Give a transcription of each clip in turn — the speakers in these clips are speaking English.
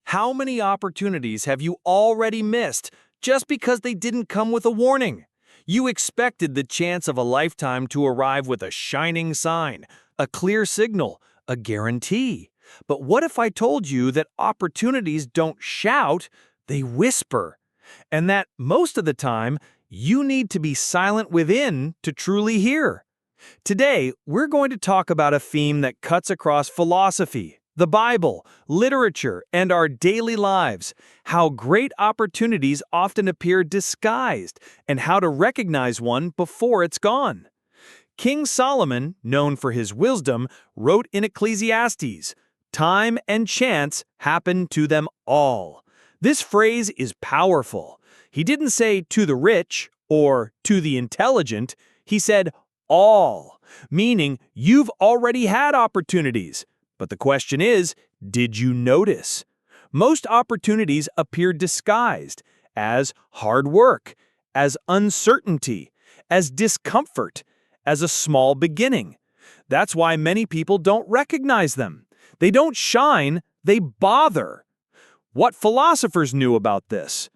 How many opportunities have you already missed just because they didn't come with a warning? You expected the chance of a lifetime to arrive with a shining sign, a clear signal, a guarantee. But what if I told you that opportunities don't shout, they whisper? And that most of the time, you need to be silent within to truly hear. Today, we're going to talk about a theme that cuts across philosophy, the Bible, literature, and our daily lives, how great opportunities often appear disguised, and how to recognize one before it's gone. King Solomon, known for his wisdom, wrote in Ecclesiastes, "Time and chance happen to them all." This phrase is powerful. He didn't say to the rich or to the intelligent, he said all, meaning you've already had opportunities. But the question is, did you notice? Most opportunities appear disguised as hard work, as uncertainty, as discomfort, as a small beginning. That's why many people don't recognize them. They don't shine, they bother. What philosophers knew about this?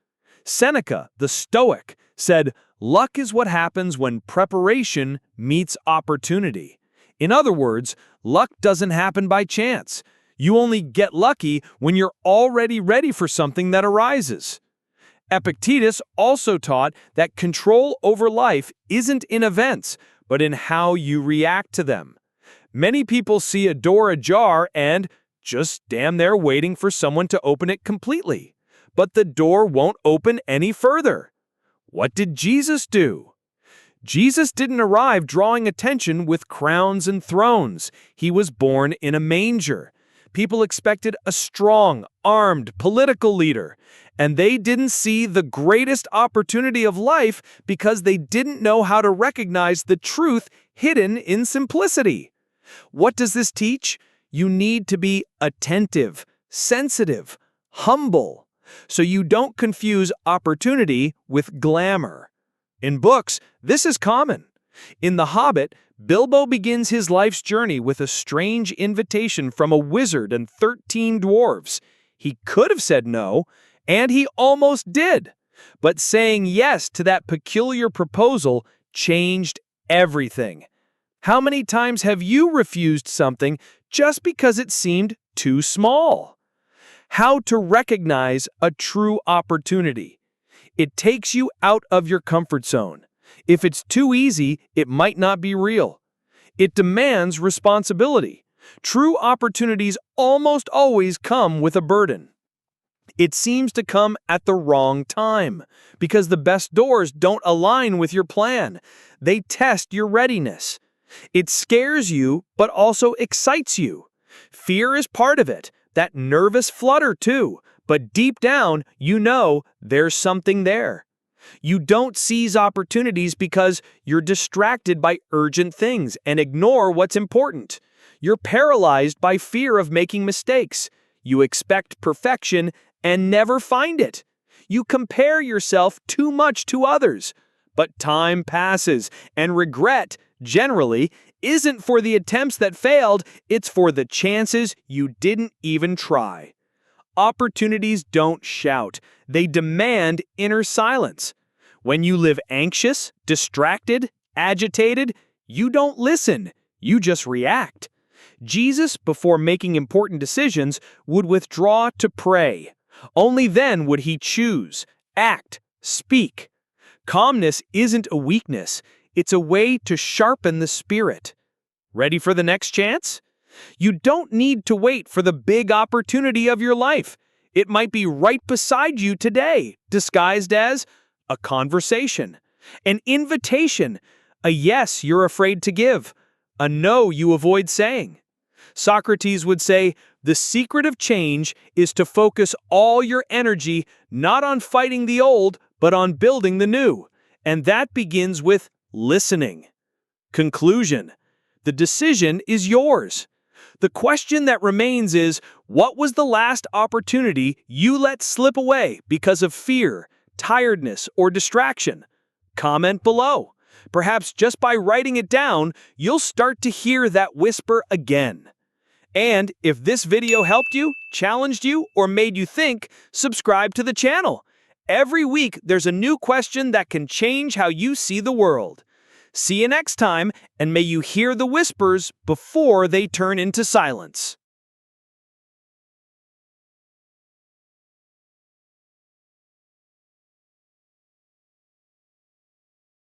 Seneca, the Stoic, said, "Luck is what happens when preparation meets opportunity." In other words, luck doesn't happen by chance. You only get lucky when you're already ready for something that arises. Epictetus also taught that control over life isn't in events, but in how you react to them. Many people see a door ajar and just stand there waiting for someone to open it completely. But the door won't open any further. What did Jesus do? Jesus didn't arrive drawing attention with crowns and thrones. He was born in a manger. People expected a strong, armed political leader, and they didn't see the greatest opportunity of life because they didn't know how to recognize the truth hidden in simplicity. What does this teach? You need to be attentive, sensitive, humble, so you don't confuse opportunity with glamour. In books, this is common. In The Hobbit, Bilbo begins his life's journey with a strange invitation from a wizard and 13 dwarves. He could have said no, and he almost did. But saying yes to that peculiar proposal changed everything. How many times have you refused something just because it seemed too small? How to recognize a true opportunity. It takes you out of your comfort zone. If it's too easy, it might not be real. It demands responsibility. True opportunities almost always come with a burden. It seems to come at the wrong time because the best doors don't align with your plan. They test your readiness. It scares you, but also excites you. Fear is part of it, that nervous flutter too, but deep down, you know there's something there. You don't seize opportunities because you're distracted by urgent things and ignore what's important. You're paralyzed by fear of making mistakes. You expect perfection and never find it. You compare yourself too much to others. But time passes, and regret, generally, isn't for the attempts that failed, it's for the chances you didn't even try. Opportunities don't shout. They demand inner silence. When you live anxious, distracted, agitated, you don't listen. You just react. Jesus, before making important decisions, would withdraw to pray. Only then would he choose, act, speak. Calmness isn't a weakness. It's a way to sharpen the spirit. Ready for the next chance? You don't need to wait for the big opportunity of your life. It might be right beside you today, disguised as a conversation, an invitation, a yes you're afraid to give, a no you avoid saying. Socrates would say, the secret of change is to focus all your energy not on fighting the old, but on building the new. And that begins with listening. Conclusion. The decision is yours. The question that remains is, what was the last opportunity you let slip away because of fear, tiredness, or distraction? Comment below. Perhaps just by writing it down, you'll start to hear that whisper again. And if this video helped you, challenged you, or made you think, subscribe to the channel. Every week, there's a new question that can change how you see the world. See you next time, and may you hear the whispers before they turn into silence.